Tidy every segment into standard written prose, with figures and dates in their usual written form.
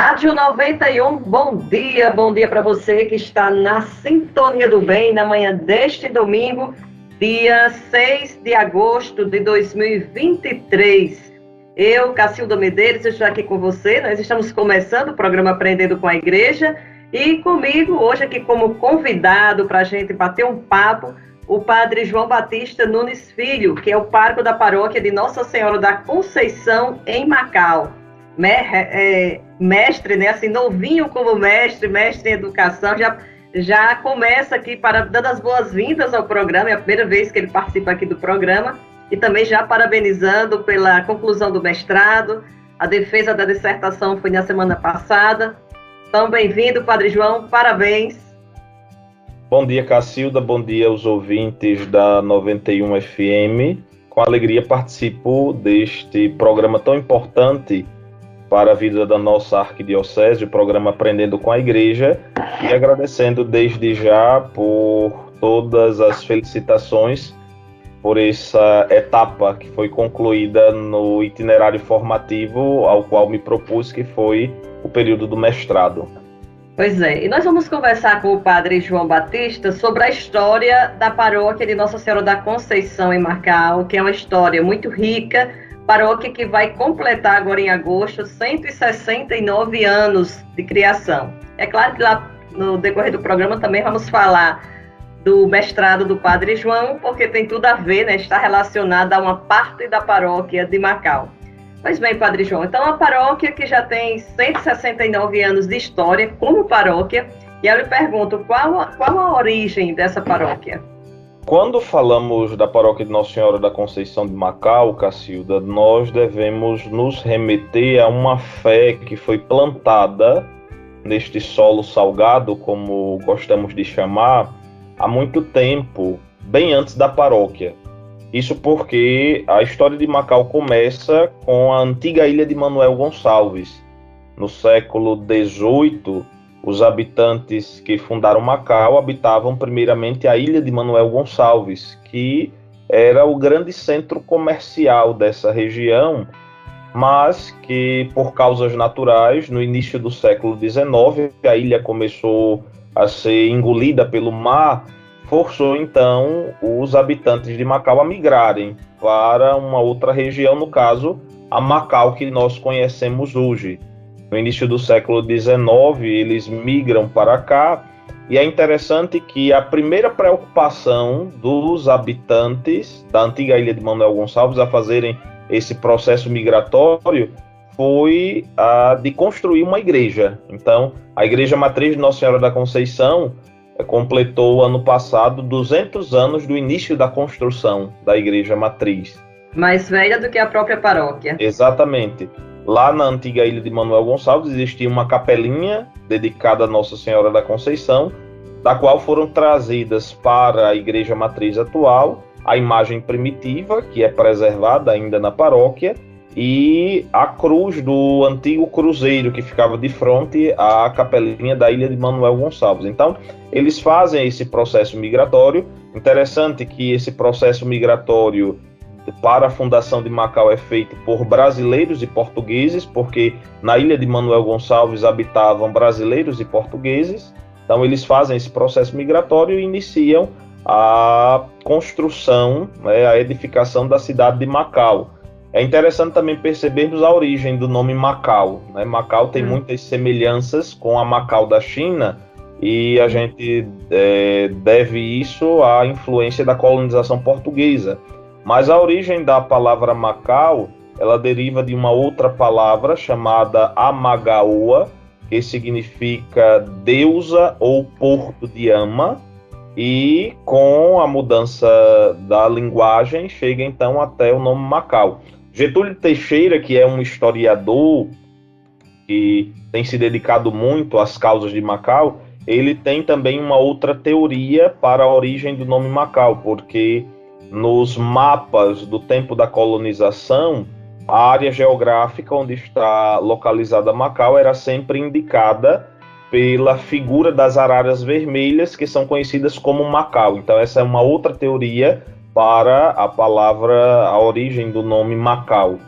Rádio 91, bom dia para você que está na Sintonia do Bem, na manhã deste domingo, dia 6 de agosto de 2023. Eu, Cacilda Medeiros, estou aqui com você. Nós estamos começando o programa Aprendendo com a Igreja e comigo, hoje aqui como convidado para a gente bater um papo, o padre João Batista Nunes Filho, que é o pároco da paróquia de Nossa Senhora da Conceição, em Macau. Mestre, né, assim, novinho como mestre em educação, já começa aqui dando as boas-vindas ao programa, é a primeira vez que ele participa aqui do programa, e também já parabenizando pela conclusão do mestrado, a defesa da dissertação foi na semana passada. Então, bem-vindo, Padre João, parabéns. Bom dia, Cacilda, bom dia aos ouvintes da 91 FM. Com alegria participo deste programa tão importante para a vida da nossa arquidiocese, o programa Aprendendo com a Igreja, e agradecendo desde já por todas as felicitações por essa etapa que foi concluída no itinerário formativo ao qual me propus, que foi o período do mestrado. Pois é, e nós vamos conversar com o padre João Batista sobre a história da paróquia de Nossa Senhora da Conceição, em Macau, que é uma história muito rica, paróquia que vai completar agora em agosto 169 anos de criação. É claro que lá no decorrer do programa também vamos falar do mestrado do Padre João, porque tem tudo a ver, né? Está relacionado a uma parte da paróquia de Macau. Pois bem, Padre João, então a paróquia que já tem 169 anos de história como paróquia, e eu lhe pergunto, qual a origem dessa paróquia? Quando falamos da paróquia de Nossa Senhora da Conceição de Macau, Cacilda, nós devemos nos remeter a uma fé que foi plantada neste solo salgado, como gostamos de chamar, há muito tempo, bem antes da paróquia. Isso porque a história de Macau começa com a antiga ilha de Manuel Gonçalves. No século XVIII, os habitantes que fundaram Macau habitavam primeiramente a ilha de Manuel Gonçalves, que era o grande centro comercial dessa região, mas que, por causas naturais, no início do século XIX, a ilha começou a ser engolida pelo mar, forçou então os habitantes de Macau a migrarem para uma outra região, no caso, a Macau que nós conhecemos hoje. No início do século XIX, eles migram para cá, e é interessante que a primeira preocupação dos habitantes da antiga ilha de Manuel Gonçalves a fazerem esse processo migratório foi a de construir uma igreja. Então, a Igreja Matriz de Nossa Senhora da Conceição completou ano passado 200 anos do início da construção da Igreja Matriz. Mais velha do que a própria paróquia. Exatamente. Lá na antiga ilha de Manuel Gonçalves existia uma capelinha dedicada a Nossa Senhora da Conceição, da qual foram trazidas para a Igreja Matriz atual a imagem primitiva, que é preservada ainda na paróquia, e a cruz do antigo cruzeiro que ficava de frente à capelinha da ilha de Manuel Gonçalves. Então, eles fazem esse processo migratório. Interessante que esse processo migratório para a fundação de Macau é feito por brasileiros e portugueses, porque na ilha de Manuel Gonçalves habitavam brasileiros e portugueses. Então eles fazem esse processo migratório e iniciam a construção, a edificação da cidade de Macau. É interessante também percebermos a origem do nome Macau. Macau tem muitas semelhanças com a Macau da China, e a gente deve isso à influência da colonização portuguesa. Mas a origem da palavra Macau, ela deriva de uma outra palavra chamada Amagaoa, que significa deusa ou porto de ama, e com a mudança da linguagem chega então até o nome Macau. Getúlio Teixeira, que é um historiador que tem se dedicado muito às causas de Macau, ele tem também uma outra teoria para a origem do nome Macau, porque nos mapas do tempo da colonização, a área geográfica onde está localizada Macau era sempre indicada pela figura das araras vermelhas, que são conhecidas como Macau. Então essa é uma outra teoria para a palavra, a origem do nome Macau.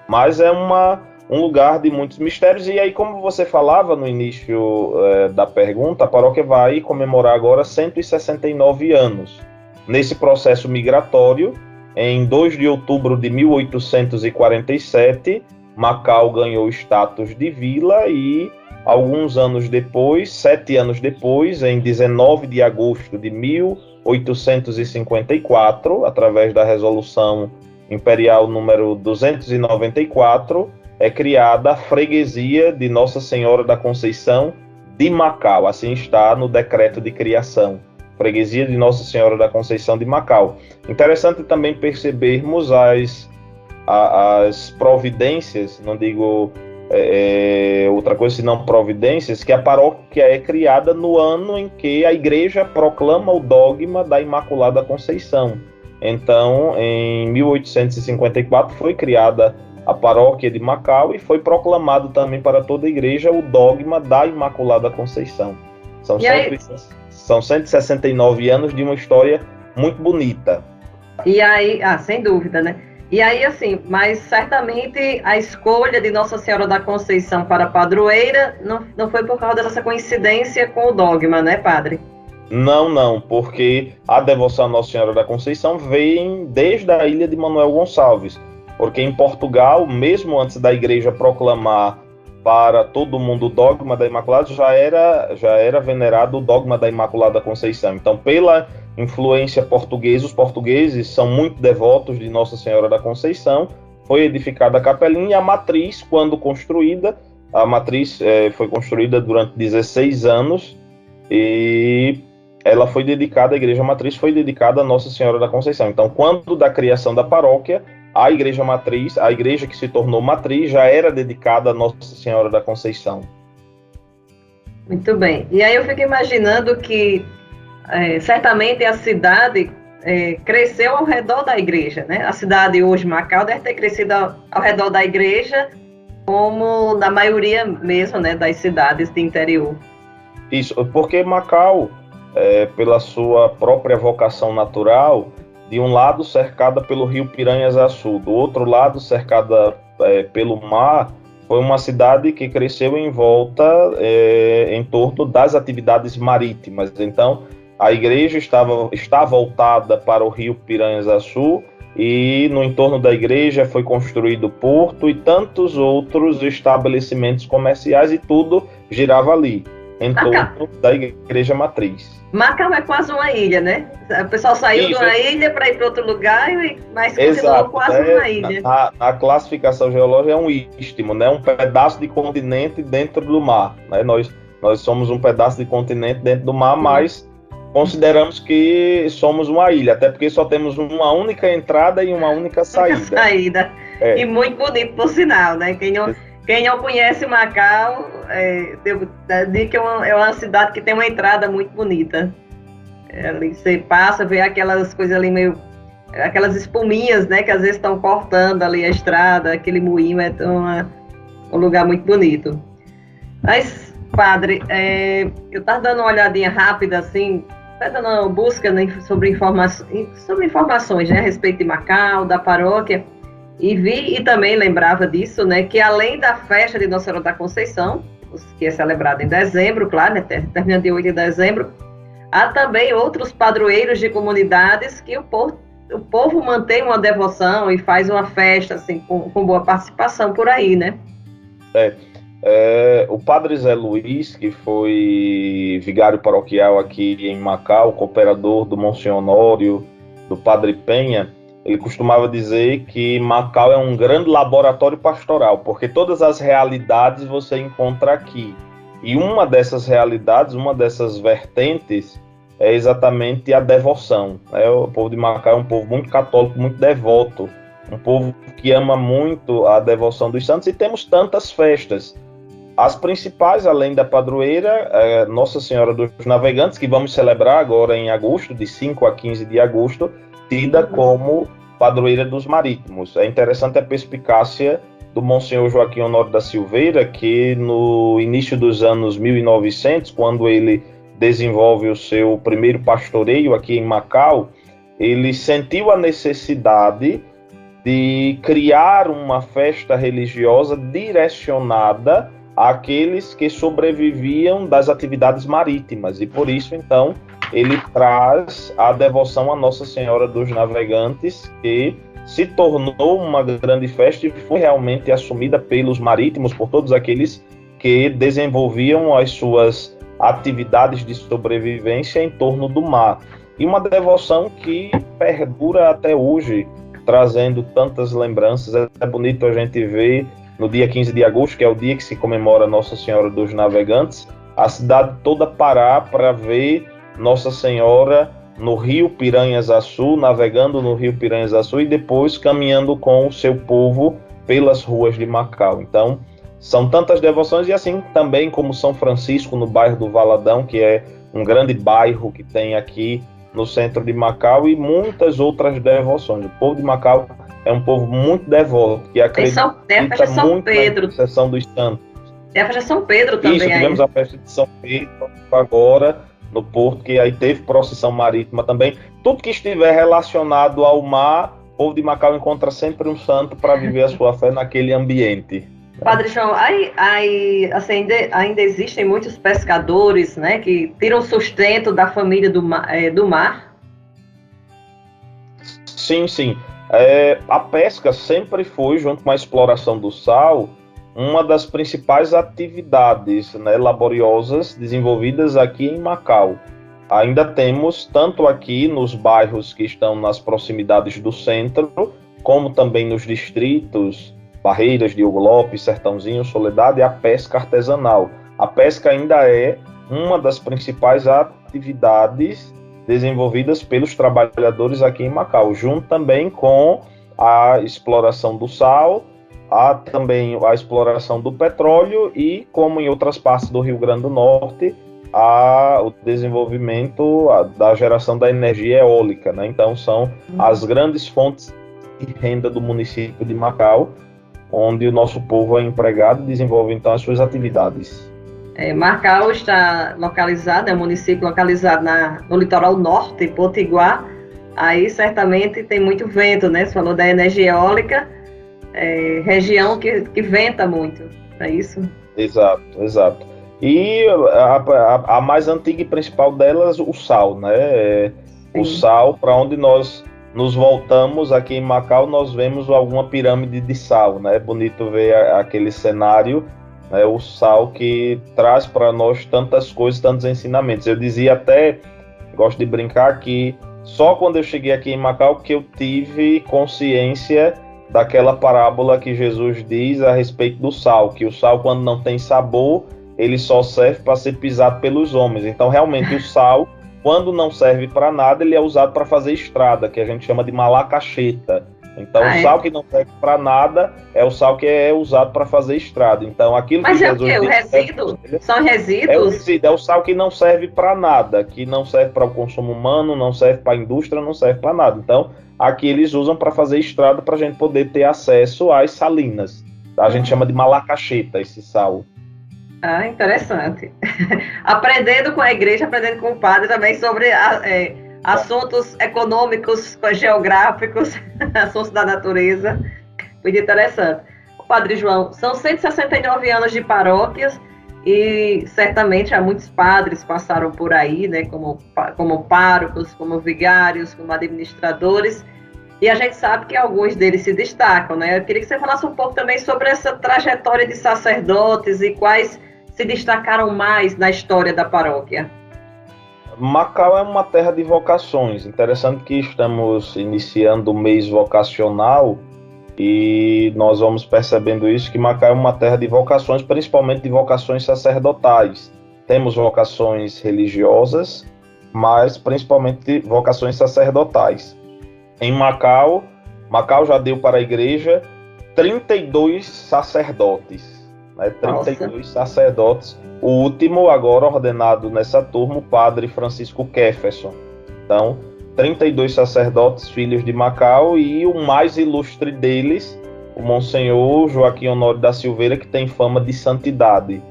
Mas é uma um lugar de muitos mistérios. E aí, como você falava no início da pergunta, a paróquia vai comemorar agora 169 anos. Nesse processo migratório, em 2 de outubro de 1847, Macau ganhou status de vila e, alguns anos depois, 7 anos depois, em 19 de agosto de 1854, através da Resolução Imperial número 294, é criada a freguesia de Nossa Senhora da Conceição de Macau. Assim está no decreto de criação. Freguesia de Nossa Senhora da Conceição de Macau. Interessante também percebermos as providências, não digo outra coisa senão providências, que a paróquia é criada no ano em que a igreja proclama o dogma da Imaculada Conceição. Então, em 1854 foi criada a paróquia de Macau e foi proclamado também para toda a igreja o dogma da Imaculada Conceição. São 169 anos de uma história muito bonita. E aí, sem dúvida, né? E aí, assim, mas certamente a escolha de Nossa Senhora da Conceição para padroeira não foi por causa dessa coincidência com o dogma, né, padre? Não, porque a devoção a Nossa Senhora da Conceição vem desde a ilha de Manuel Gonçalves, porque em Portugal, mesmo antes da igreja proclamar para todo mundo o dogma da Imaculada, já era venerado o dogma da Imaculada Conceição. Então, pela influência portuguesa, os portugueses são muito devotos de Nossa Senhora da Conceição, foi edificada a capelinha e a matriz, quando construída, foi construída durante 16 anos e ela foi dedicada, a igreja matriz foi dedicada a Nossa Senhora da Conceição. Então, quando da criação da paróquia, a igreja matriz, a igreja que se tornou matriz, já era dedicada a Nossa Senhora da Conceição. Muito bem. E aí eu fico imaginando que certamente a cidade cresceu ao redor da igreja, né? A cidade hoje, Macau, deve ter crescido ao redor da igreja, como na maioria mesmo, né, das cidades do interior. Isso, porque Macau, pela sua própria vocação natural, de um lado cercada pelo rio Piranhas-Açu, do outro lado cercada pelo mar, foi uma cidade que cresceu em volta, em torno das atividades marítimas. Então, a igreja está voltada para o rio Piranhas-Açu e no entorno da igreja foi construído o porto e tantos outros estabelecimentos comerciais e tudo girava ali, em torno da igreja matriz. Macau é quase uma ilha, né? O pessoal saiu de uma ilha para ir para outro lugar, mas continuou quase uma ilha. A classificação geológica é um istmo, né? Um pedaço de continente dentro do mar. Né? Nós somos um pedaço de continente dentro do mar, mas consideramos que somos uma ilha, até porque só temos uma única entrada e uma única saída. E muito bonito, por sinal, né? Quem não conhece Macau, digo que é uma cidade que tem uma entrada muito bonita. Ali você passa, vê aquelas coisas ali meio... aquelas espuminhas, né? Que às vezes estão cortando ali a estrada, aquele moinho um lugar muito bonito. Mas, padre, eu estava dando uma olhadinha rápida, assim, dando uma busca, né, sobre informações, né, a respeito de Macau, da paróquia. E também lembrava disso, né, que além da festa de Nossa Senhora da Conceição, que é celebrada em dezembro, claro, né, terminando de 8 de dezembro, há também outros padroeiros de comunidades que o povo mantém uma devoção e faz uma festa, assim, com boa participação por aí, né? O padre Zé Luiz, que foi vigário paroquial aqui em Macau, cooperador do Monsenhor Honório, do padre Penha, ele costumava dizer que Macau é um grande laboratório pastoral, porque todas as realidades você encontra aqui. E uma dessas realidades, uma dessas vertentes, é exatamente a devoção. O povo de Macau é um povo muito católico, muito devoto, um povo que ama muito a devoção dos santos, e temos tantas festas. As principais, além da padroeira, Nossa Senhora dos Navegantes, que vamos celebrar agora em agosto, de 5 a 15 de agosto, tida como padroeira dos marítimos. É interessante a perspicácia do Monsenhor Joaquim Honório da Silveira, que no início dos anos 1900, quando ele desenvolve o seu primeiro pastoreio aqui em Macau, ele sentiu a necessidade de criar uma festa religiosa direcionada àqueles que sobreviviam das atividades marítimas. E por isso, então, ele traz a devoção a Nossa Senhora dos Navegantes, que se tornou uma grande festa e foi realmente assumida pelos marítimos, por todos aqueles que desenvolviam as suas atividades de sobrevivência em torno do mar. E uma devoção que perdura até hoje, trazendo tantas lembranças. É bonito a gente ver no dia 15 de agosto, que é o dia que se comemora Nossa Senhora dos Navegantes, a cidade toda parar para ver Nossa Senhora no rio Piranhas-Açu, navegando no rio Piranhas-Açu e depois caminhando com o seu povo pelas ruas de Macau. Então, são tantas devoções, e assim também como São Francisco, no bairro do Valadão, que é um grande bairro que tem aqui no centro de Macau, e muitas outras devoções. O povo de Macau é um povo muito devoto, que acredita muito na intercessão dos santos. Tem a festa de São Pedro também. Isso, tivemos a festa de São Pedro agora no Porto, que aí teve procissão marítima também. Tudo que estiver relacionado ao mar, o povo de Macau encontra sempre um santo para viver a sua fé naquele ambiente. Padre João, assim, ainda existem muitos pescadores, né, que tiram sustento da família do mar? Sim. A pesca sempre foi, junto com a exploração do sal, uma das principais atividades, né, laboriosas desenvolvidas aqui em Macau. Ainda temos, tanto aqui nos bairros que estão nas proximidades do centro, como também nos distritos Barreiras, Diogo Lopes, Sertãozinho, Soledade, a pesca artesanal. A pesca ainda é uma das principais atividades desenvolvidas pelos trabalhadores aqui em Macau, junto também com a exploração do sal, há também a exploração do petróleo e, como em outras partes do Rio Grande do Norte, há o desenvolvimento da geração da energia eólica, né? Então são as grandes fontes de renda do município de Macau, onde o nosso povo é empregado e desenvolve então as suas atividades. Macau está localizado, é um município localizado no litoral norte, em Potiguar. Aí certamente tem muito vento, né? Você falou da energia eólica, região que venta muito, é isso? Exato. E a mais antiga e principal delas, o sal, né? O sal, para onde nós nos voltamos aqui em Macau, nós vemos alguma pirâmide de sal, né? É bonito ver aquele cenário, né? O sal que traz para nós tantas coisas, tantos ensinamentos. Eu dizia até, gosto de brincar, que só quando eu cheguei aqui em Macau que eu tive consciência daquela parábola que Jesus diz a respeito do sal, que o sal, quando não tem sabor, ele só serve para ser pisado pelos homens. Então, realmente, o sal, quando não serve para nada, ele é usado para fazer estrada, que a gente chama de malacacheta. Então, o sal que não serve para nada é o sal que é usado para fazer estrada. Então, aquilo Mas que é Jesus o quê? O resíduo? São resíduos? É o sal que não serve para nada, que não serve para o consumo humano, não serve para a indústria, não serve para nada. Então, aqui eles usam para fazer estrada para a gente poder ter acesso às salinas. A gente chama de malacacheta esse sal. Interessante. Aprendendo com a igreja, aprendendo com o padre também sobre assuntos econômicos, geográficos, assuntos da natureza. Muito interessante. Padre João, são 169 anos de paróquias e certamente há muitos padres passaram por aí, né, como párocos, como vigários, como administradores, e a gente sabe que alguns deles se destacam, né? Eu queria que você falasse um pouco também sobre essa trajetória de sacerdotes e quais se destacaram mais na história da paróquia. Macau é uma terra de vocações. Interessante que estamos iniciando o mês vocacional e nós vamos percebendo isso, que Macau é uma terra de vocações, principalmente de vocações sacerdotais. Temos vocações religiosas, mas principalmente vocações sacerdotais. Em Macau já deu para a igreja 32 sacerdotes. 32 sacerdotes. O último, agora ordenado nessa turma, o padre Francisco Kefferson. Então, 32 sacerdotes, filhos de Macau, e o mais ilustre deles, o Monsenhor Joaquim Honório da Silveira, que tem fama de santidade.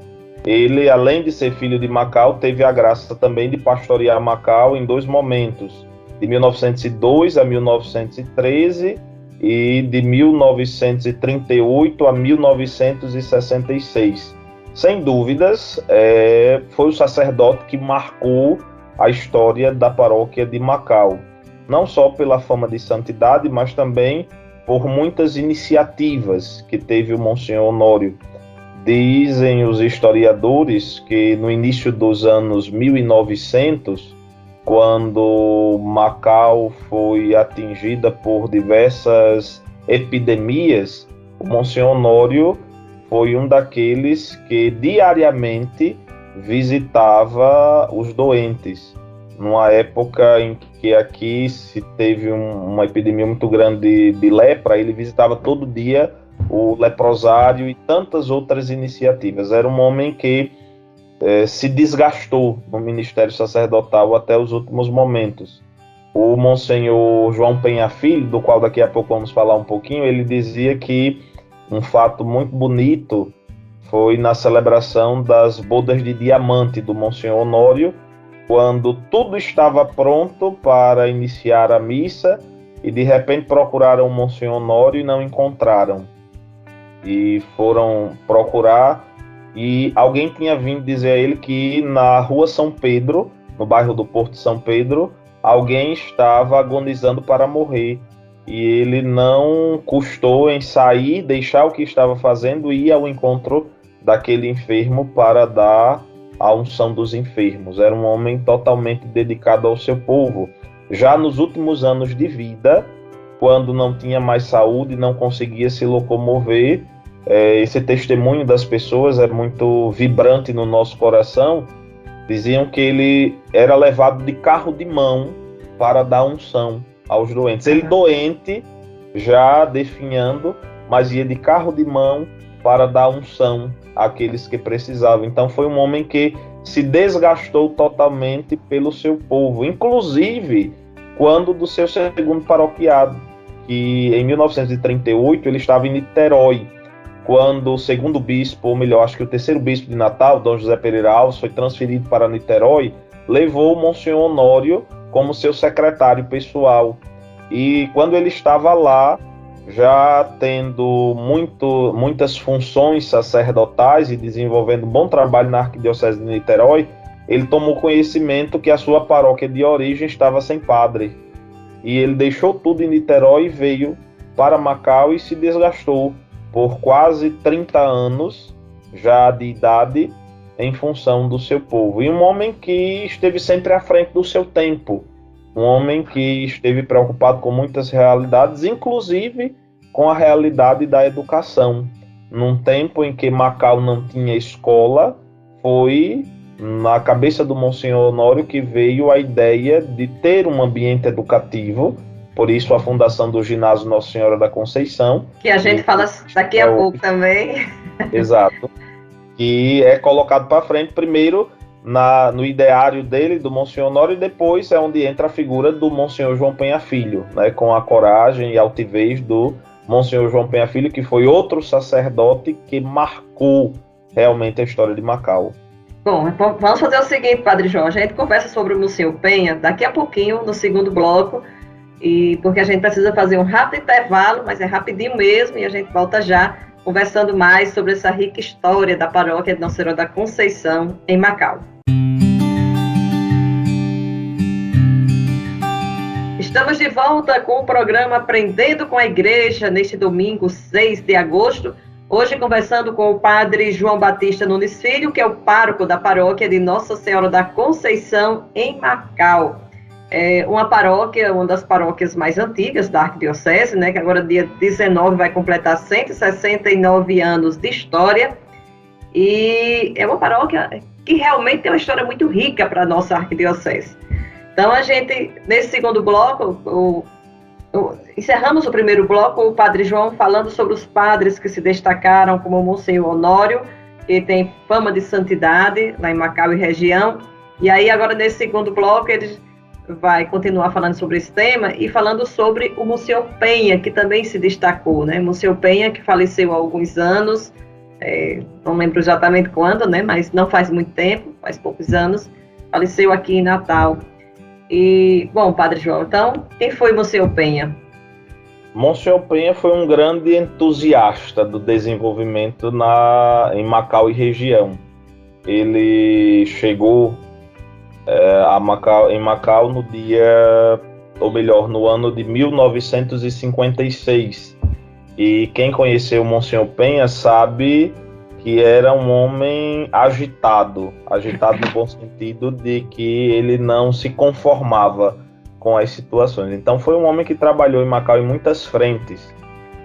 Ele, além de ser filho de Macau, teve a graça também de pastorear Macau em 2 momentos, de 1902 a 1913, e de 1938 a 1966. Sem dúvidas, foi o sacerdote que marcou a história da paróquia de Macau, não só pela fama de santidade, mas também por muitas iniciativas que teve o Monsenhor Honório. Dizem os historiadores que no início dos anos 1900, quando Macau foi atingida por diversas epidemias, o Monsenhor Honório foi um daqueles que diariamente visitava os doentes. Numa época em que aqui se teve uma epidemia muito grande de lepra, ele visitava todo dia o leprosário e tantas outras iniciativas. Era um homem que se desgastou no ministério sacerdotal até os últimos momentos. O Monsenhor João Penha Filho, do qual daqui a pouco vamos falar um pouquinho, ele dizia que um fato muito bonito foi na celebração das bodas de diamante do Monsenhor Honório, quando tudo estava pronto para iniciar a missa e de repente procuraram o Monsenhor Honório e não encontraram. E foram procurar e alguém tinha vindo dizer a ele que na rua São Pedro, no bairro do Porto São Pedro, alguém estava agonizando para morrer. E ele não custou em sair, deixar o que estava fazendo e ir ao encontro daquele enfermo para dar a unção dos enfermos. Era um homem totalmente dedicado ao seu povo. Já nos últimos anos de vida, quando não tinha mais saúde, não conseguia se locomover, esse testemunho das pessoas é muito vibrante no nosso coração. Diziam que ele era levado de carro de mão para dar unção aos doentes. Ele doente, já definhando, mas ia de carro de mão para dar unção àqueles que precisavam. Então foi um homem que se desgastou totalmente pelo seu povo, inclusive quando do seu segundo paroquiado, que em 1938 ele estava em Niterói, quando o segundo bispo, ou melhor, acho que o terceiro bispo de Natal, Dom José Pereira Alves, foi transferido para Niterói, levou o Monsenhor Honório como seu secretário pessoal. E quando ele estava lá, já tendo muitas funções sacerdotais e desenvolvendo um bom trabalho na Arquidiocese de Niterói, ele tomou conhecimento que a sua paróquia de origem estava sem padre. E ele deixou tudo em Niterói e veio para Macau e se desgastou por quase 30 anos já de idade, em função do seu povo. E um homem que esteve sempre à frente do seu tempo, um homem que esteve preocupado com muitas realidades, inclusive com a realidade da educação. Num tempo em que Macau não tinha escola, foi na cabeça do Monsenhor Honório que veio a ideia de ter um ambiente educativo, por isso a fundação do ginásio Nossa Senhora da Conceição. Que a gente fala daqui a pouco também. Exato. Que é colocado para frente primeiro no ideário dele, do Monsenhor Honório, e depois é onde entra a figura do Monsenhor João Penha Filho, né, com a coragem e altivez do Monsenhor João Penha Filho, que foi outro sacerdote que marcou realmente a história de Macau. Bom, então vamos fazer o seguinte, Padre Jorge, a gente conversa sobre o Monsenhor Penha daqui a pouquinho, no segundo bloco, porque a gente precisa fazer um rápido intervalo, mas é rapidinho mesmo, e a gente volta já conversando mais sobre essa rica história da paróquia de Nossa Senhora da Conceição, em Macau. Estamos de volta com o programa Aprendendo com a Igreja, neste domingo, 6 de agosto. Hoje conversando com o Padre João Batista Nunes Filho, que é o pároco da paróquia de Nossa Senhora da Conceição, em Macau. É uma paróquia, uma das paróquias mais antigas da Arquidiocese, né, que agora dia 19 vai completar 169 anos de história, e é uma paróquia que realmente tem uma história muito rica para a nossa Arquidiocese. Então a gente, nesse segundo bloco, encerramos o primeiro bloco, o Padre João falando sobre os padres que se destacaram, como o Monsenhor Honório, que tem fama de santidade lá em Macau e região, e aí agora nesse segundo bloco ele vai continuar falando sobre esse tema e falando sobre o Monsenhor Penha, que também se destacou, né? Monsenhor Penha, que faleceu há alguns anos, não lembro exatamente quando, né? Mas não faz muito tempo, faz poucos anos, faleceu aqui em Natal. E, bom, Padre João, então, quem foi Monsenhor Penha? Monsenhor Penha foi um grande entusiasta do desenvolvimento em Macau e região. Ele chegou em Macau no ano de 1956. E quem conheceu Monsenhor Penha sabe que era um homem agitado no bom sentido de que ele não se conformava com as situações. Então foi um homem que trabalhou em Macau em muitas frentes.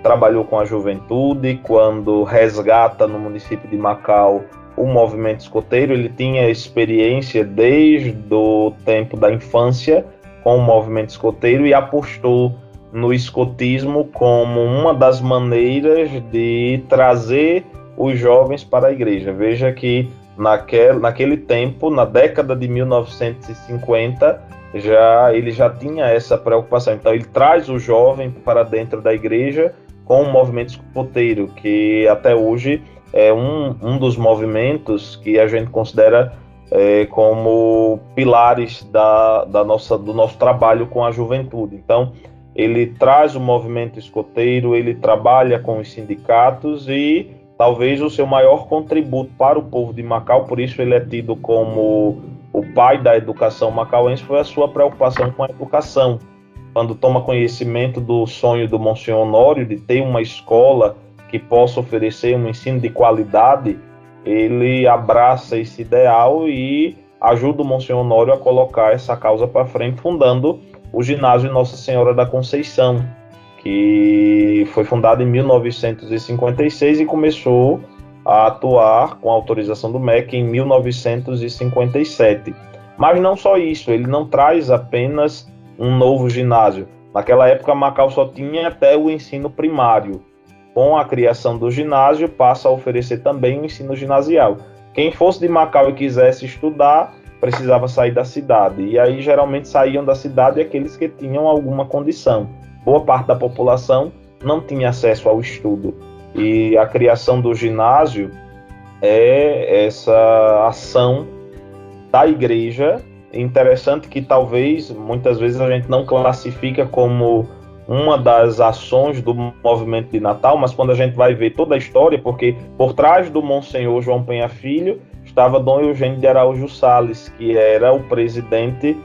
Trabalhou com a juventude, quando resgata no município de Macau o movimento escoteiro. Ele tinha experiência desde o tempo da infância com o movimento escoteiro e apostou no escotismo como uma das maneiras de trazer os jovens para a igreja. Veja que naquele tempo, na década de 1950, ele já tinha essa preocupação. Então ele traz o jovem para dentro da igreja com o movimento escoteiro, que até hoje é um dos movimentos que a gente considera como pilares do nosso trabalho com a juventude. Então ele traz o movimento escoteiro, ele trabalha com os sindicatos e talvez o seu maior contributo para o povo de Macau, por isso ele é tido como o pai da educação macauense, foi a sua preocupação com a educação. Quando toma conhecimento do sonho do Monsenhor Honório de ter uma escola que possa oferecer um ensino de qualidade, ele abraça esse ideal e ajuda o Monsenhor Honório a colocar essa causa para frente, fundando o ginásio Nossa Senhora da Conceição, que foi fundado em 1956 e começou a atuar com a autorização do MEC em 1957. Mas não só isso, ele não traz apenas um novo ginásio. Naquela época, Macau só tinha até o ensino primário. Com a criação do ginásio, passa a oferecer também o ensino ginasial. Quem fosse de Macau e quisesse estudar, precisava sair da cidade. E aí, geralmente, saíam da cidade aqueles que tinham alguma condição. Boa parte da população não tinha acesso ao estudo. E a criação do ginásio é essa ação da igreja. Interessante que talvez, muitas vezes, a gente não classifica como uma das ações do movimento de Natal, mas quando a gente vai ver toda a história, porque por trás do Monsenhor João Penha Filho estava Dom Eugênio de Araújo Salles, que era o presidente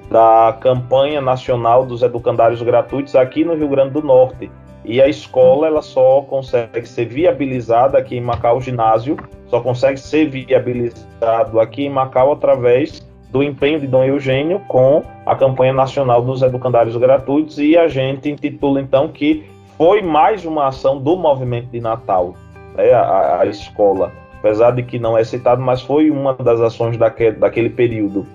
da campanha nacional dos educandários gratuitos aqui no Rio Grande do Norte. E a escola ela só consegue ser viabilizada aqui em Macau, o ginásio só consegue ser viabilizado aqui em Macau através do empenho de Dom Eugênio com a campanha nacional dos educandários gratuitos, e a gente intitula então que foi mais uma ação do movimento de Natal, né, a escola, apesar de que não é citado, mas foi uma das ações daquele período.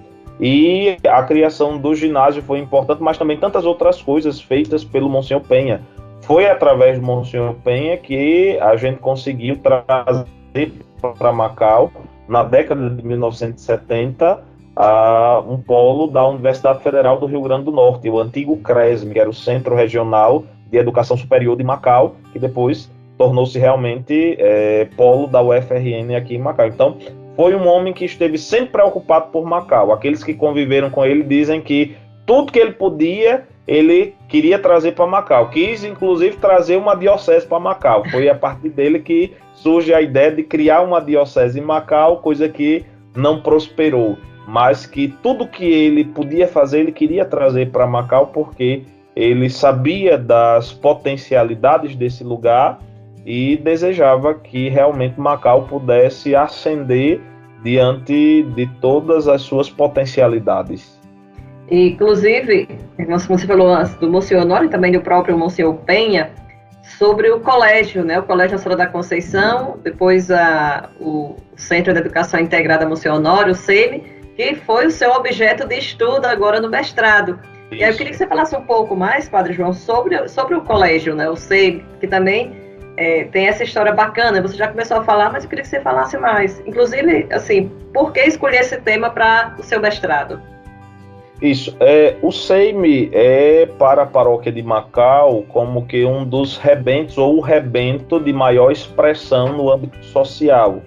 E a criação do ginásio foi importante, mas também tantas outras coisas feitas pelo Monsenhor Penha. Foi através do Monsenhor Penha que a gente conseguiu trazer para Macau, na década de 1970, um polo da Universidade Federal do Rio Grande do Norte, o antigo CRESM, que era o Centro Regional de Educação Superior de Macau, que depois tornou-se realmente polo da UFRN aqui em Macau. Então, foi um homem que esteve sempre preocupado por Macau. Aqueles que conviveram com ele dizem que tudo que ele podia, ele queria trazer para Macau. Quis, inclusive, trazer uma diocese para Macau. Foi a partir dele que surge a ideia de criar uma diocese em Macau, coisa que não prosperou. Mas que tudo que ele podia fazer, ele queria trazer para Macau, porque ele sabia das potencialidades desse lugar e desejava que realmente Macau pudesse ascender diante de todas as suas potencialidades. Inclusive, você falou antes do Monsenhor Honório e também do próprio Monsenhor Penha, sobre o colégio, né? O Colégio Nossa Senhora da Conceição, depois o Centro de Educação Integrada Monsenhor Honório, o CEME, que foi o seu objeto de estudo agora no mestrado. Isso. E aí eu queria que você falasse um pouco mais, Padre João, sobre o colégio, né? O CEME, que também tem essa história bacana. Você já começou a falar, mas eu queria que você falasse mais. Inclusive, assim, por que escolher esse tema para o seu mestrado? Isso, o CEME é para a paróquia de Macau como que um dos rebentos, ou o rebento de maior expressão no âmbito social.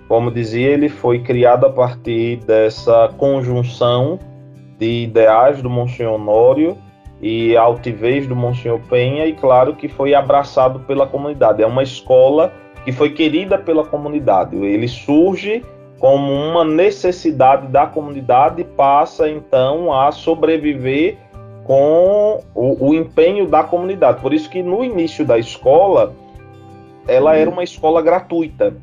Como dizia, ele foi criado a partir dessa conjunção de ideais do Monsenhor Honório e a altivez do Monsenhor Penha, e claro que foi abraçado pela comunidade. É uma escola que foi querida pela comunidade. Ele surge como uma necessidade da comunidade e passa então a sobreviver com o empenho da comunidade. Por isso que no início da escola, ela era uma escola gratuita,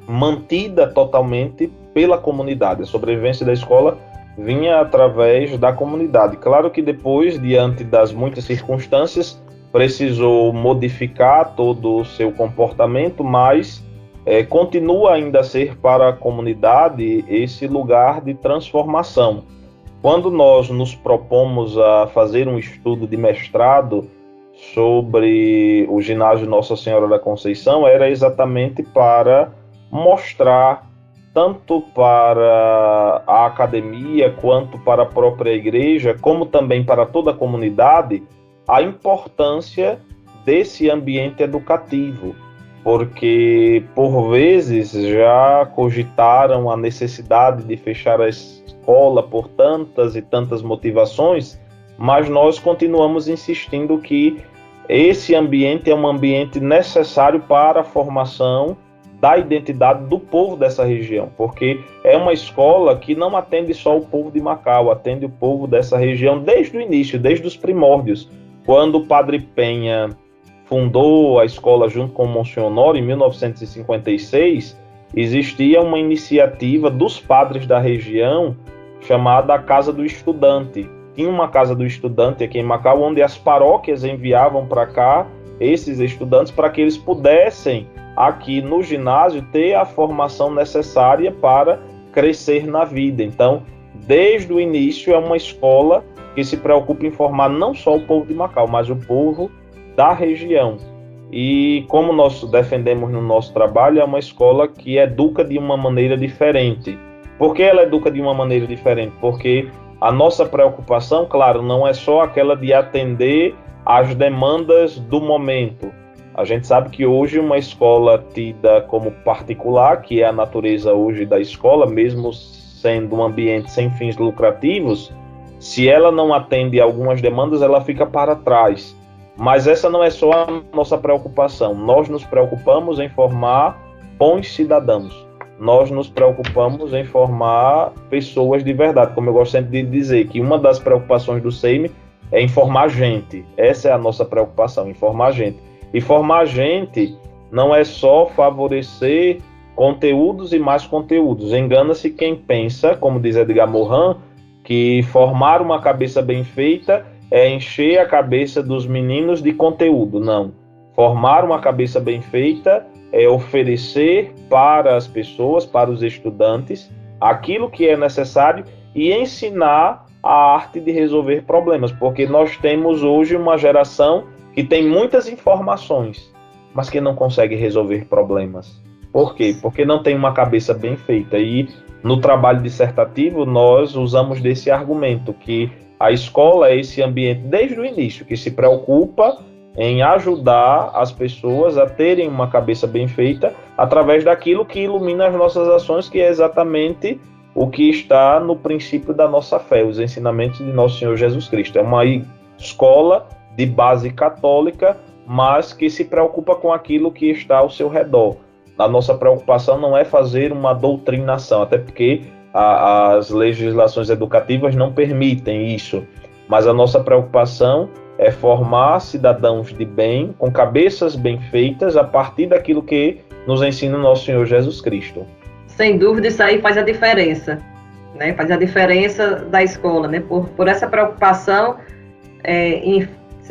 mantida totalmente pela comunidade. A sobrevivência da escola vinha através da comunidade. Claro que depois, diante das muitas circunstâncias, precisou modificar todo o seu comportamento, mas continua ainda a ser para a comunidade esse lugar de transformação. Quando nós nos propomos a fazer um estudo de mestrado sobre o ginásio Nossa Senhora da Conceição, era exatamente para mostrar, tanto para a academia, quanto para a própria igreja, como também para toda a comunidade, a importância desse ambiente educativo, porque por vezes já cogitaram a necessidade de fechar a escola por tantas e tantas motivações, mas nós continuamos insistindo que esse ambiente é um ambiente necessário para a formação da identidade do povo dessa região, porque é uma escola que não atende só o povo de Macau, atende o povo dessa região desde o início, desde os primórdios. Quando o Padre Penha fundou a escola junto com o Monsenhor Honório, em 1956, existia uma iniciativa dos padres da região chamada a Casa do Estudante. Tinha uma Casa do Estudante aqui em Macau, onde as paróquias enviavam para cá esses estudantes para que eles pudessem, aqui no ginásio, ter a formação necessária para crescer na vida. Então, desde o início, é uma escola que se preocupa em formar não só o povo de Macau, mas o povo da região. E como nós defendemos no nosso trabalho, é uma escola que educa de uma maneira diferente. Por que ela educa de uma maneira diferente? Porque a nossa preocupação, claro, não é só aquela de atender às demandas do momento. A gente sabe que hoje uma escola tida como particular, que é a natureza hoje da escola, mesmo sendo um ambiente sem fins lucrativos, se ela não atende algumas demandas, ela fica para trás. Mas essa não é só a nossa preocupação. Nós nos preocupamos em formar bons cidadãos. Nós nos preocupamos em formar pessoas de verdade. Como eu gosto sempre de dizer, que uma das preocupações do SEIME é informar gente. Essa é a nossa preocupação, informar gente. E formar gente não é só favorecer conteúdos e mais conteúdos. Engana-se quem pensa, como diz Edgar Morin, que formar uma cabeça bem feita é encher a cabeça dos meninos de conteúdo. Não. Formar uma cabeça bem feita é oferecer para as pessoas, para os estudantes, aquilo que é necessário e ensinar a arte de resolver problemas, porque nós temos hoje uma geração que tem muitas informações, mas que não consegue resolver problemas. Por quê? Porque não tem uma cabeça bem feita. E no trabalho dissertativo nós usamos desse argumento, que a escola é esse ambiente desde o início, que se preocupa em ajudar as pessoas a terem uma cabeça bem feita através daquilo que ilumina as nossas ações, que é exatamente o que está no princípio da nossa fé, os ensinamentos de Nosso Senhor Jesus Cristo. É uma escola de base católica, mas que se preocupa com aquilo que está ao seu redor. A nossa preocupação não é fazer uma doutrinação, até porque as legislações educativas não permitem isso, mas a nossa preocupação é formar cidadãos de bem, com cabeças bem feitas, a partir daquilo que nos ensina o Nosso Senhor Jesus Cristo. Sem dúvida, isso aí faz a diferença, né? Faz a diferença da escola, né? Por essa preocupação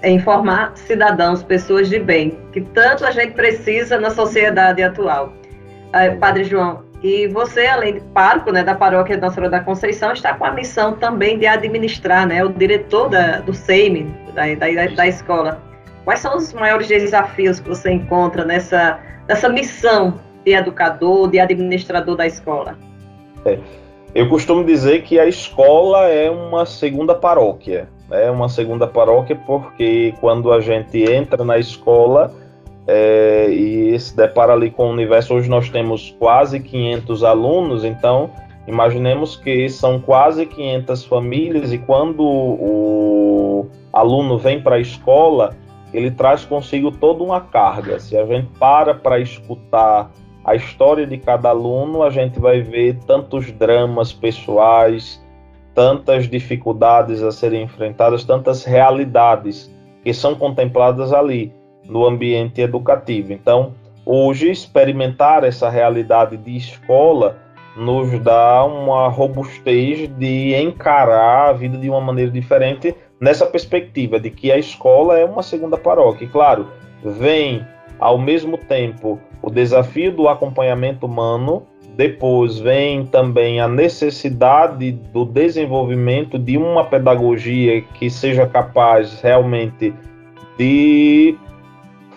em formar cidadãos, pessoas de bem, que tanto a gente precisa na sociedade atual. Padre João, e você, além de pároco, né, da paróquia Nossa Senhora da Conceição, está com a missão também de administrar, né, o diretor do SEIME, da escola. Quais são os maiores desafios que você encontra nessa missão de educador, de administrador da escola? Eu costumo dizer que a escola é uma segunda paróquia. É uma segunda paróquia porque quando a gente entra na escola e se depara ali com o universo, hoje nós temos quase 500 alunos, então imaginemos que são quase 500 famílias, e quando aluno vem para a escola, ele traz consigo toda uma carga. Se a gente para escutar a história de cada aluno, a gente vai ver tantos dramas pessoais, tantas dificuldades a serem enfrentadas, tantas realidades que são contempladas ali no ambiente educativo. Então, hoje, experimentar essa realidade de escola nos dá uma robustez de encarar a vida de uma maneira diferente, nessa perspectiva de que a escola é uma segunda paróquia. E, claro, vem ao mesmo tempo o desafio do acompanhamento humano, depois vem também a necessidade do desenvolvimento de uma pedagogia que seja capaz realmente de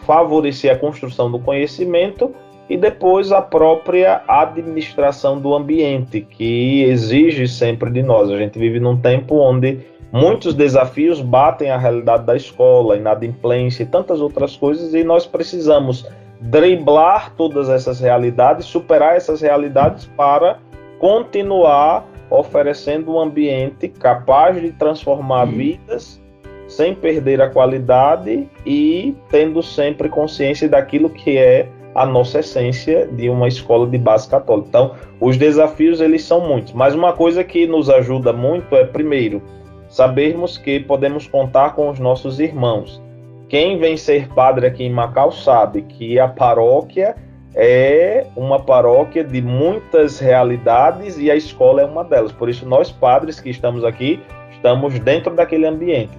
favorecer a construção do conhecimento, e depois a própria administração do ambiente, que exige sempre de nós. A gente vive num tempo onde muitos desafios batem a realidade da escola, inadimplência e tantas outras coisas, e nós precisamos driblar todas essas realidades, superar essas realidades para continuar oferecendo um ambiente capaz de transformar vidas sem perder a qualidade e tendo sempre consciência daquilo que é a nossa essência de uma escola de base católica. Então, os desafios, eles são muitos, mas uma coisa que nos ajuda muito é, primeiro, sabermos que podemos contar com os nossos irmãos. Quem vem ser padre aqui em Macau sabe que a paróquia é uma paróquia de muitas realidades e a escola é uma delas. Por isso, nós padres que estamos aqui, estamos dentro daquele ambiente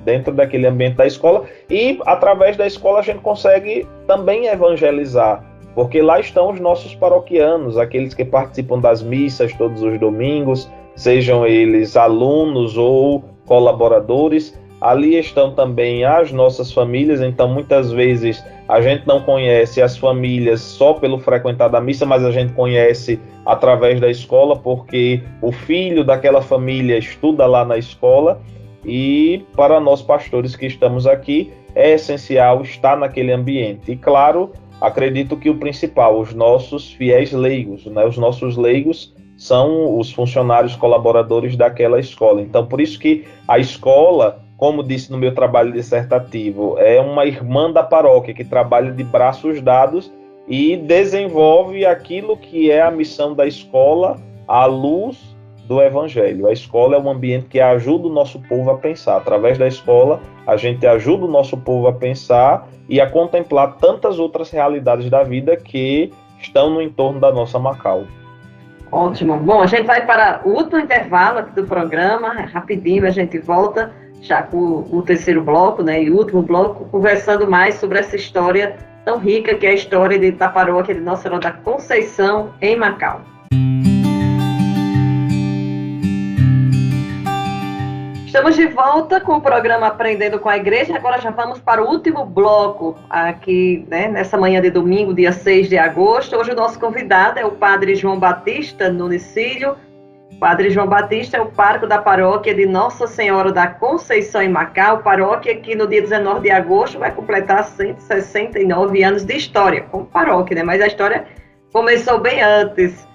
da escola, e através da escola a gente consegue também evangelizar, porque lá estão os nossos paroquianos, aqueles que participam das missas todos os domingos, sejam eles alunos ou colaboradores. Ali estão também as nossas famílias, então muitas vezes a gente não conhece as famílias só pelo frequentar da missa, mas a gente conhece através da escola, porque o filho daquela família estuda lá na escola, e para nós pastores que estamos aqui, é essencial estar naquele ambiente. E claro, acredito que o principal, os nossos fiéis leigos, né? Os nossos leigos são os funcionários colaboradores daquela escola. Então, por isso que a escola, como disse no meu trabalho dissertativo, é uma irmã da paróquia que trabalha de braços dados e desenvolve aquilo que é a missão da escola à luz do Evangelho. A escola é um ambiente que ajuda o nosso povo a pensar. Através da escola, a gente ajuda o nosso povo a pensar e a contemplar tantas outras realidades da vida que estão no entorno da nossa Macau. Ótimo. Bom, a gente vai para o último intervalo aqui do programa, rapidinho a gente volta já com o terceiro bloco, né, e o último bloco, conversando mais sobre essa história tão rica que é a história da paróquia de Nossa Senhora da Conceição, em Macau. Estamos de volta com o programa Aprendendo com a Igreja. Agora já vamos para o último bloco aqui, né, nessa manhã de domingo, dia 6 de agosto. Hoje o nosso convidado é o Padre João Batista Nunicílio. O Padre João Batista é o pároco da paróquia de Nossa Senhora da Conceição, em Macau, paróquia que no dia 19 de agosto vai completar 169 anos de história, como paróquia, né? Mas a história começou bem antes,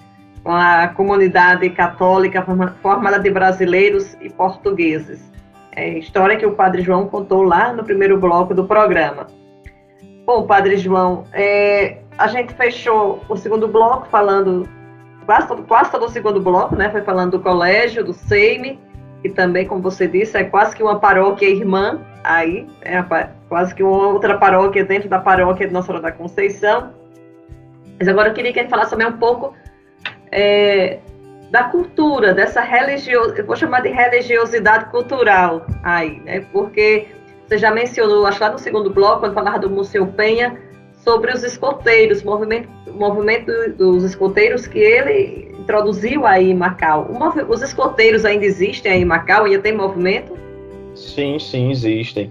com a comunidade católica formada de brasileiros e portugueses. É história que o Padre João contou lá no primeiro bloco do programa. Bom, Padre João, a gente fechou o segundo bloco falando, quase todo o segundo bloco, né? Foi falando do colégio, do SEIME, que também, como você disse, é quase que uma paróquia irmã, aí, quase que uma outra paróquia dentro da paróquia de Nossa Senhora da Conceição. Mas agora eu queria que a gente falasse também um pouco da cultura, dessa eu vou chamar de religiosidade cultural aí, né? Porque você já mencionou, acho que lá no segundo bloco, quando falava do Monsenhor Penha, sobre os escoteiros, o movimento dos escoteiros que ele introduziu aí em Macau. Os escoteiros ainda existem aí em Macau? Ainda tem movimento? Sim, existem.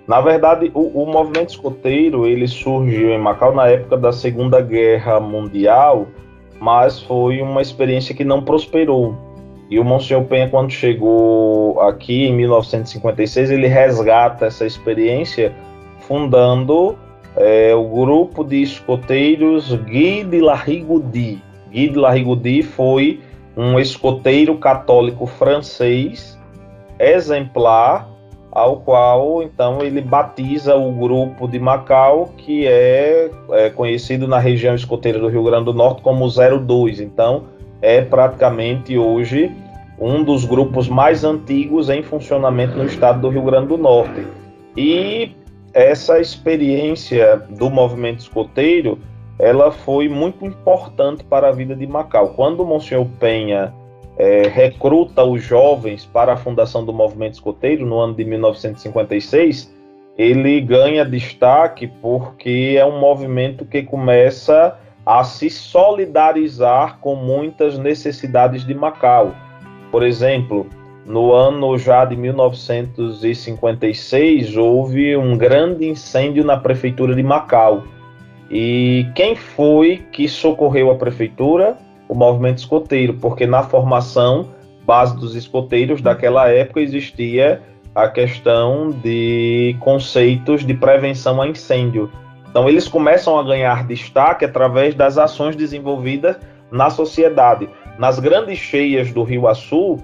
Na verdade, o movimento escoteiro, ele surgiu em Macau na época da Segunda Guerra Mundial, mas foi uma experiência que não prosperou. E o Monsenhor Penha, quando chegou aqui em 1956, ele resgata essa experiência fundando o grupo de escoteiros Guy de Larigoudy. Guy de Larigoudy foi um escoteiro católico francês exemplar ao qual, então, ele batiza o grupo de Macau, que é conhecido na região escoteira do Rio Grande do Norte como 02. Então, é praticamente hoje um dos grupos mais antigos em funcionamento no estado do Rio Grande do Norte. E essa experiência do movimento escoteiro, ela foi muito importante para a vida de Macau. Quando o Monsenhor Penha recruta os jovens para a fundação do movimento escoteiro, no ano de 1956, ele ganha destaque porque é um movimento que começa a se solidarizar com muitas necessidades de Macau. Por exemplo, no ano já de 1956, houve um grande incêndio na prefeitura de Macau. E quem foi que socorreu a prefeitura? O movimento escoteiro, porque na formação base dos escoteiros daquela época existia a questão de conceitos de prevenção a incêndio. Então eles começam a ganhar destaque através das ações desenvolvidas na sociedade. Nas grandes cheias do Rio Açu,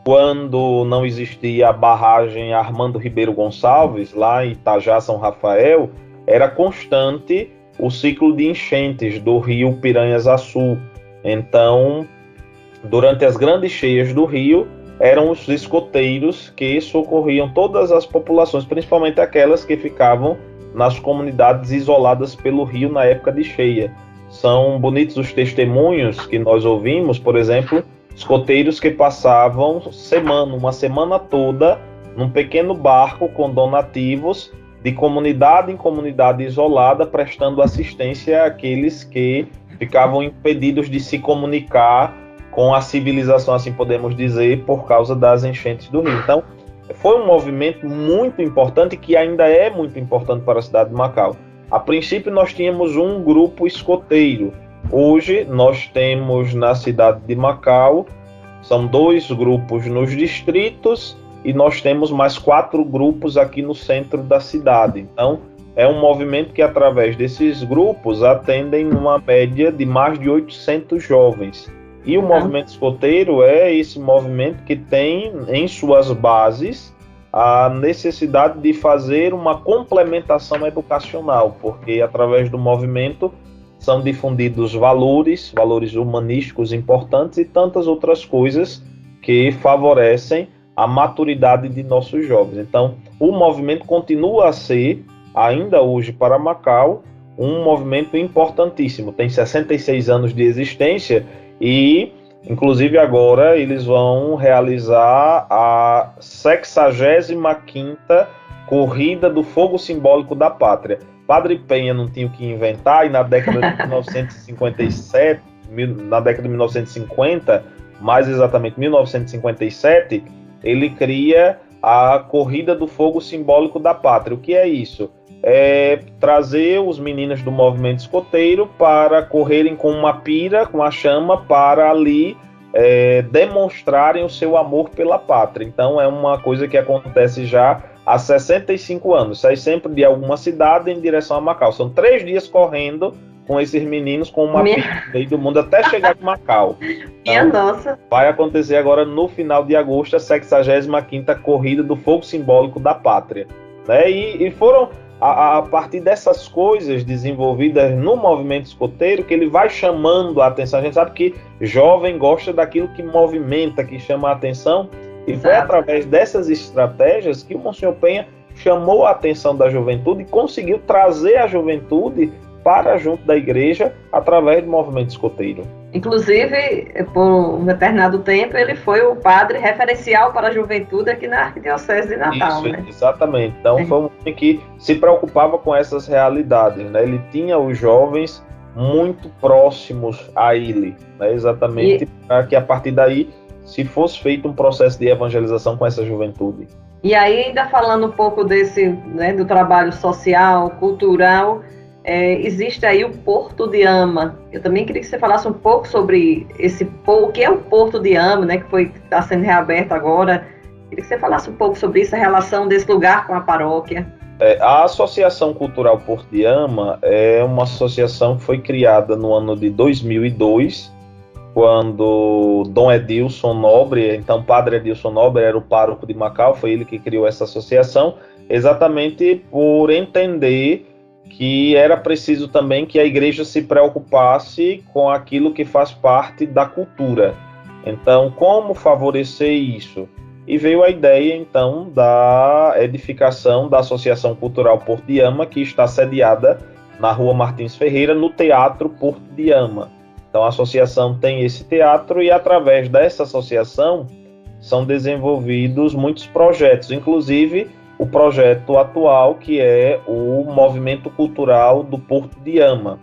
quando não existia a barragem Armando Ribeiro Gonçalves, lá em Itajá, São Rafael, era constante o ciclo de enchentes do rio Piranhas Açu. Então, durante as grandes cheias do rio, eram os escoteiros que socorriam todas as populações, principalmente aquelas que ficavam nas comunidades isoladas pelo rio na época de cheia. São bonitos os testemunhos que nós ouvimos, por exemplo, escoteiros que passavam uma semana toda, num pequeno barco com donativos, de comunidade em comunidade isolada, prestando assistência àqueles que ficavam impedidos de se comunicar com a civilização, assim podemos dizer, por causa das enchentes do rio. Então, foi um movimento muito importante, que ainda é muito importante para a cidade de Macau. A princípio, nós tínhamos um grupo escoteiro. Hoje, nós temos na cidade de Macau, são 2 grupos nos distritos, e nós temos mais 4 grupos aqui no centro da cidade. Então, é um movimento que, através desses grupos, atendem uma média de mais de 800 jovens. E o movimento escoteiro é esse movimento que tem em suas bases a necessidade de fazer uma complementação educacional, porque através do movimento são difundidos valores humanísticos importantes e tantas outras coisas que favorecem a maturidade de nossos jovens. Então, o movimento continua a ser, ainda hoje para Macau, um movimento importantíssimo. Tem 66 anos de existência e, inclusive, agora eles vão realizar a 65ª Corrida do Fogo Simbólico da Pátria. Padre Penha não tinha o que inventar, e na década de 1957, na década de 1950, mais exatamente 1957, ele cria a Corrida do Fogo Simbólico da Pátria. O que é isso? É trazer os meninos do movimento escoteiro para correrem com uma pira, com a chama, para ali demonstrarem o seu amor pela pátria. Então é uma coisa que acontece já há 65 anos. Sai sempre de alguma cidade em direção a Macau. São 3 dias correndo com esses meninos com uma pira no meio do mundo até chegar em Macau. Então, nossa. Vai acontecer agora no final de agosto a 65ª Corrida do Fogo Simbólico da Pátria. Né? E foram a partir dessas coisas desenvolvidas no movimento escoteiro que ele vai chamando a atenção. A gente sabe que jovem gosta daquilo que movimenta, que chama a atenção, e foi através dessas estratégias que o Monsenhor Penha chamou a atenção da juventude e conseguiu trazer a juventude para junto da igreja através do movimento escoteiro. Inclusive, por um determinado tempo, ele foi o padre referencial para a juventude aqui na Arquidiocese de Natal. Isso, né? Exatamente. Então, foi um homem que se preocupava com essas realidades. Né? Ele tinha os jovens muito próximos a ele, né? Exatamente para que a partir daí se fosse feito um processo de evangelização com essa juventude. E aí, ainda falando um pouco desse, né, do trabalho social, cultural, existe aí o Porto de Ama. Eu também queria que você falasse um pouco sobre o que é o Porto de Ama, né, que está sendo reaberto agora. Queria que você falasse um pouco sobre isso, a relação desse lugar com a paróquia. A Associação Cultural Porto de Ama é uma associação que foi criada no ano de 2002 quando Dom Edilson Nobre, então Padre Edilson Nobre, era o pároco de Macau, foi ele que criou essa associação, exatamente por entender que era preciso também que a igreja se preocupasse com aquilo que faz parte da cultura. Então, como favorecer isso? E veio a ideia, então, da edificação da Associação Cultural Porto de Ama, que está sediada na Rua Martins Ferreira, no Teatro Porto de Ama. Então, a associação tem esse teatro e, através dessa associação, são desenvolvidos muitos projetos, inclusive o projeto atual, que é o Movimento Cultural do Porto de Ama.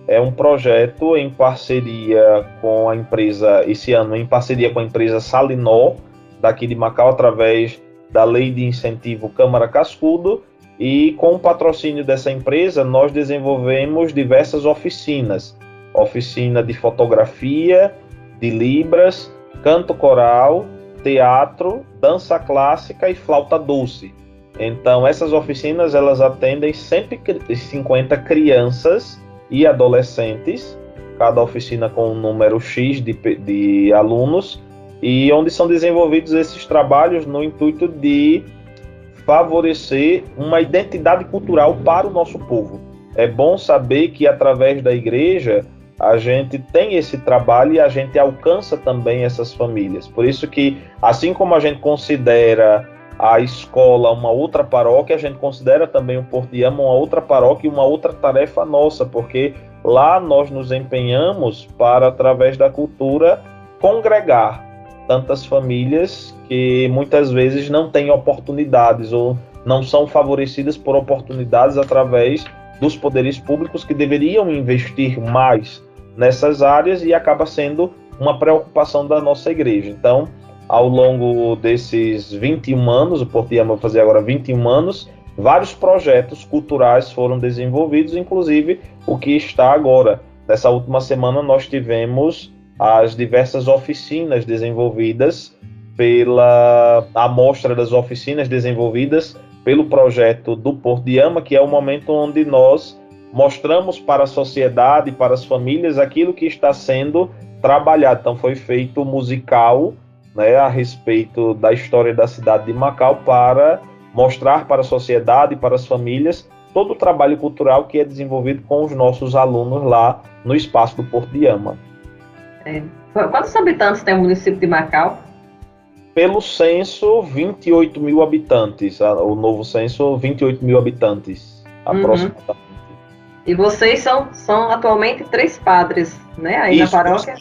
É um projeto em parceria com a empresa, esse ano, em parceria com a empresa Salinó, daqui de Macau, através da Lei de Incentivo Câmara Cascudo, e com o patrocínio dessa empresa, nós desenvolvemos diversas oficinas. Oficina de fotografia, de libras, canto coral, teatro, dança clássica e flauta doce. Então, essas oficinas, elas atendem 150 crianças e adolescentes, cada oficina com um número X de alunos, e onde são desenvolvidos esses trabalhos no intuito de favorecer uma identidade cultural para o nosso povo. É bom saber que, através da igreja, a gente tem esse trabalho e a gente alcança também essas famílias. Por isso que, assim como a gente considera a escola uma outra paróquia, a gente considera também o Porto de Ama uma outra paróquia e uma outra tarefa nossa, porque lá nós nos empenhamos para, através da cultura, congregar tantas famílias que muitas vezes não têm oportunidades ou não são favorecidas por oportunidades através dos poderes públicos, que deveriam investir mais nessas áreas, e acaba sendo uma preocupação da nossa igreja. Então, ao longo desses 21 anos, o Porto de Ama vai fazer agora 21 anos, vários projetos culturais foram desenvolvidos, inclusive o que está agora. Nessa última semana nós tivemos as diversas oficinas desenvolvidas a amostra das oficinas desenvolvidas pelo projeto do Porto de Ama, que é o momento onde nós mostramos para a sociedade, para as famílias, aquilo que está sendo trabalhado. Então foi feito musical, né, a respeito da história da cidade de Macau, para mostrar para a sociedade e para as famílias todo o trabalho cultural que é desenvolvido com os nossos alunos lá no espaço do Porto de Ama. Quantos habitantes tem o município de Macau? Pelo censo, 28 mil habitantes. O novo censo, 28 mil habitantes, aproximadamente. E vocês são atualmente 3 padres, né? Aí isso, na paróquia?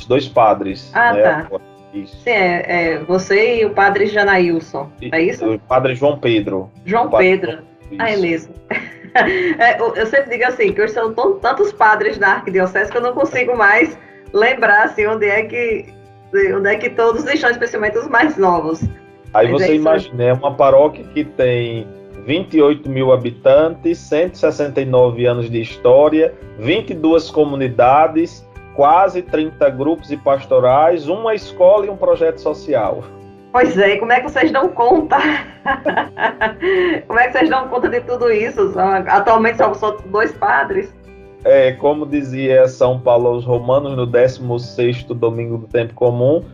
Dois padres. Ah, né? tá. Isso. Sim, você e o padre Janaílson, é isso? O padre João Pedro. João Pedro. Ah, é mesmo. Eu sempre digo assim, que hoje são tantos padres na arquidiocese que eu não consigo mais lembrar assim, onde é que todos estão, especialmente os mais novos. Aí você imagina, é uma paróquia que tem 28 mil habitantes, 169 anos de história, 22 comunidades, quase 30 grupos e pastorais, uma escola e um projeto social. Pois é, e como é que vocês dão conta? Como é que vocês dão conta de tudo isso? Atualmente só 2 padres. Como dizia São Paulo aos Romanos, no 16º domingo do tempo comum,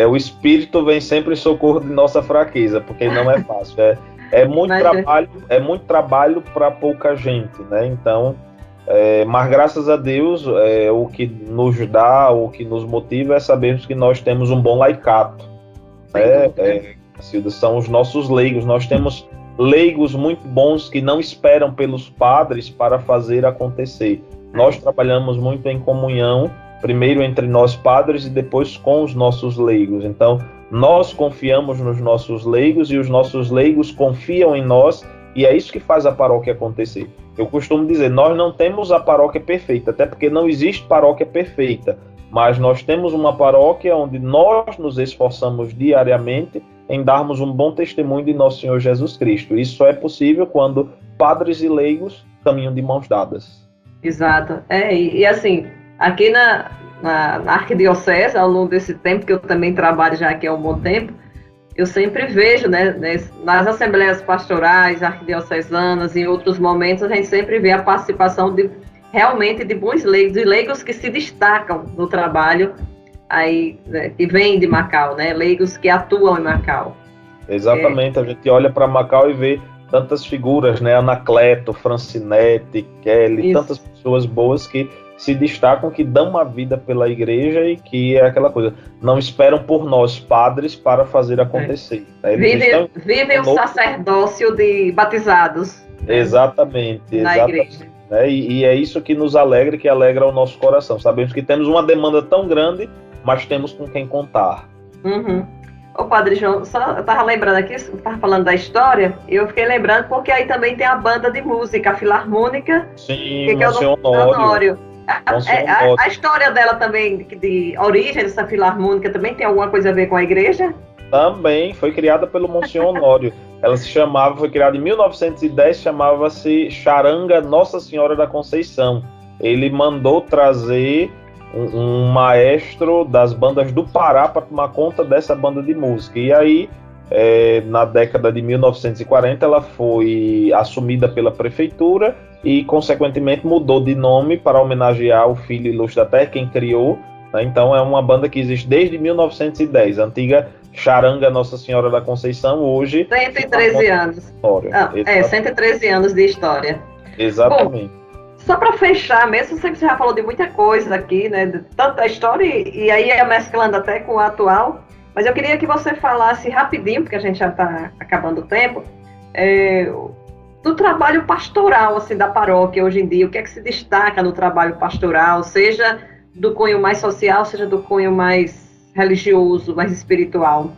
o Espírito vem sempre em socorro de nossa fraqueza, porque não é fácil. É muito trabalho para pouca gente, né? Então, mas graças a Deus, o que nos dá, o que nos motiva é sabermos que nós temos um bom laicato. São os nossos leigos. Nós temos leigos muito bons que não esperam pelos padres para fazer acontecer. Nós trabalhamos muito em comunhão, primeiro entre nós padres e depois com os nossos leigos. Então, nós confiamos nos nossos leigos e os nossos leigos confiam em nós, e é isso que faz a paróquia acontecer. Eu costumo dizer, nós não temos a paróquia perfeita, até porque não existe paróquia perfeita, mas nós temos uma paróquia onde nós nos esforçamos diariamente em darmos um bom testemunho de nosso Senhor Jesus Cristo. Isso só é possível quando padres e leigos caminham de mãos dadas. Exato. E assim, aqui na arquidiocese, ao longo desse tempo, que eu também trabalho já aqui há um bom tempo, eu sempre vejo, né, nas assembleias pastorais, arquidiocesanas, em outros momentos, a gente sempre vê a participação realmente de bons leigos, de leigos que se destacam no trabalho aí, né, que vêm de Macau, né? Leigos que atuam em Macau. Exatamente, a gente olha para Macau e vê tantas figuras, né? Anacleto, Francinete, Kelly, Isso. tantas pessoas boas que se destacam, que dão uma vida pela igreja e que é aquela coisa, não esperam por nós, padres, para fazer acontecer. Vivem o sacerdócio de batizados. Né? Exatamente. Na igreja. Né? E é isso que nos alegra, que alegra o nosso coração. Sabemos que temos uma demanda tão grande, mas temos com quem contar. Uhum. Ô, Padre João, eu estava lembrando aqui, você estava falando da história, e eu fiquei lembrando porque aí também tem a banda de música, a Filarmônica. Sim, Monsenhor Honório. A história dela também, de origem dessa Filarmônica, também tem alguma coisa a ver com a igreja? Também foi criada pelo Monsenhor Honório. Ela foi criada em 1910, chamava-se Charanga Nossa Senhora da Conceição. Ele mandou trazer um maestro das bandas do Pará para tomar conta dessa banda de música. E aí, na década de 1940, ela foi assumida pela prefeitura e, consequentemente, mudou de nome para homenagear o filho ilustre da terra, quem criou. Né? Então, é uma banda que existe desde 1910, a antiga Charanga Nossa Senhora da Conceição, hoje... 113 anos. 113 anos de história. Exatamente. Bom, só para fechar mesmo, eu sei que você já falou de muita coisa aqui, né? De tanta história, e aí é mesclando até com o atual, mas eu queria que você falasse rapidinho, porque a gente já está acabando o tempo, do trabalho pastoral, assim, da paróquia hoje em dia. O que é que se destaca no trabalho pastoral, seja do cunho mais social, seja do cunho mais religioso, mais espiritual?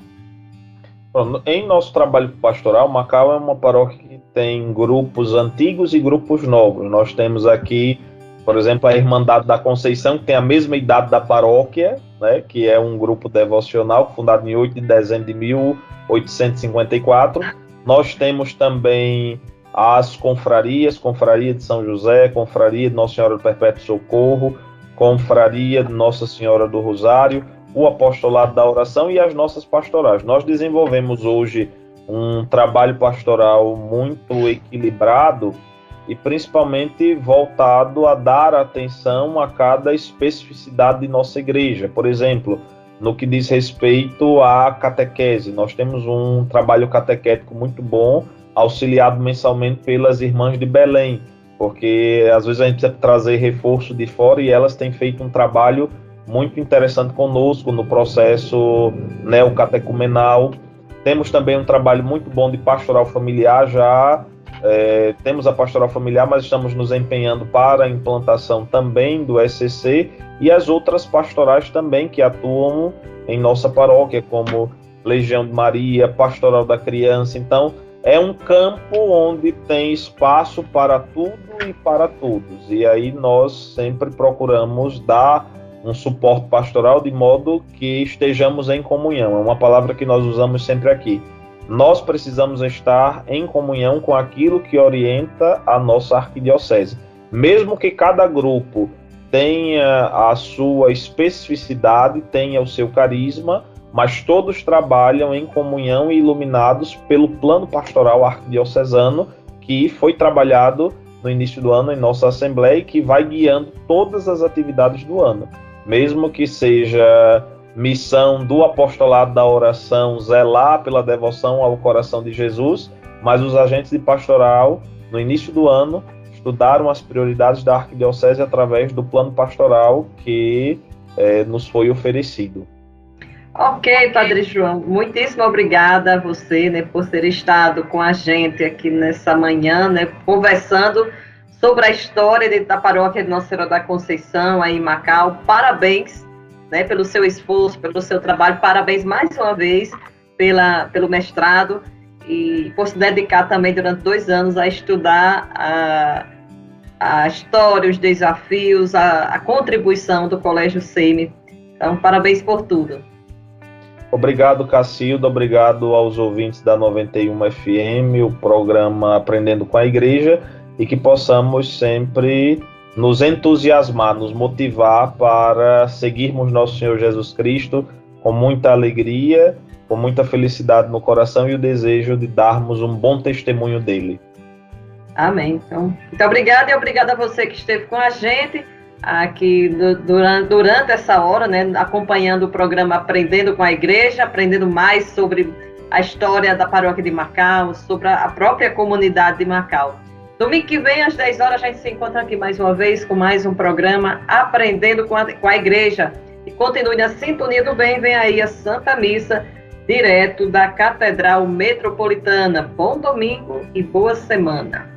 Em nosso trabalho pastoral, Macau é uma paróquia que tem grupos antigos e grupos novos. Nós temos aqui, por exemplo, a Irmandade da Conceição, que tem a mesma idade da paróquia, né, que é um grupo devocional fundado em 8 de dezembro de 1854. Nós temos também as confrarias, Confraria de São José, Confraria de Nossa Senhora do Perpétuo Socorro, Confraria de Nossa Senhora do Rosário, o apostolado da oração e as nossas pastorais. Nós desenvolvemos hoje um trabalho pastoral muito equilibrado e principalmente voltado a dar atenção a cada especificidade de nossa igreja. Por exemplo, no que diz respeito à catequese, nós temos um trabalho catequético muito bom, auxiliado mensalmente pelas irmãs de Belém, porque às vezes a gente precisa trazer reforço de fora e elas têm feito um trabalho muito interessante conosco no processo neocatecumenal. Temos também um trabalho muito bom de pastoral familiar, temos a pastoral familiar, mas estamos nos empenhando para a implantação também do SCC e as outras pastorais também que atuam em nossa paróquia, como Legião de Maria, Pastoral da Criança. Então, é um campo onde tem espaço para tudo e para todos. E aí nós sempre procuramos dar um suporte pastoral de modo que estejamos em comunhão. É uma palavra que nós usamos sempre aqui. Nós precisamos estar em comunhão com aquilo que orienta a nossa arquidiocese. Mesmo que cada grupo tenha a sua especificidade, tenha o seu carisma, mas todos trabalham em comunhão e iluminados pelo plano pastoral arquidiocesano que foi trabalhado no início do ano em nossa Assembleia e que vai guiando todas as atividades do ano. Mesmo que seja missão do apostolado da oração, zelar pela devoção ao coração de Jesus, mas os agentes de pastoral, no início do ano, estudaram as prioridades da arquidiocese através do plano pastoral que nos foi oferecido. Ok, Padre João, muitíssimo obrigada a você, né, por ter estado com a gente aqui nessa manhã, né, conversando sobre a história da paróquia de Nossa Senhora da Conceição, aí em Macau. Parabéns, né, pelo seu esforço, pelo seu trabalho, parabéns mais uma vez pelo mestrado e por se dedicar também durante 2 anos a estudar a história, os desafios, a contribuição do Colégio SEMI. Então, parabéns por tudo. Obrigado, Cacilda, obrigado aos ouvintes da 91 FM, o programa Aprendendo com a Igreja, e que possamos sempre nos entusiasmar, nos motivar para seguirmos nosso Senhor Jesus Cristo com muita alegria, com muita felicidade no coração e o desejo de darmos um bom testemunho dele. Amém. Então, muito obrigada e obrigada a você que esteve com a gente. aqui durante essa hora, né, acompanhando o programa Aprendendo com a Igreja, aprendendo mais sobre a história da paróquia de Macau, sobre a própria comunidade de Macau. Domingo que vem, às 10 horas, a gente se encontra aqui mais uma vez com mais um programa Aprendendo com a Igreja. E continue na sintonia do bem, vem aí a Santa Missa, direto da Catedral Metropolitana. Bom domingo e boa semana.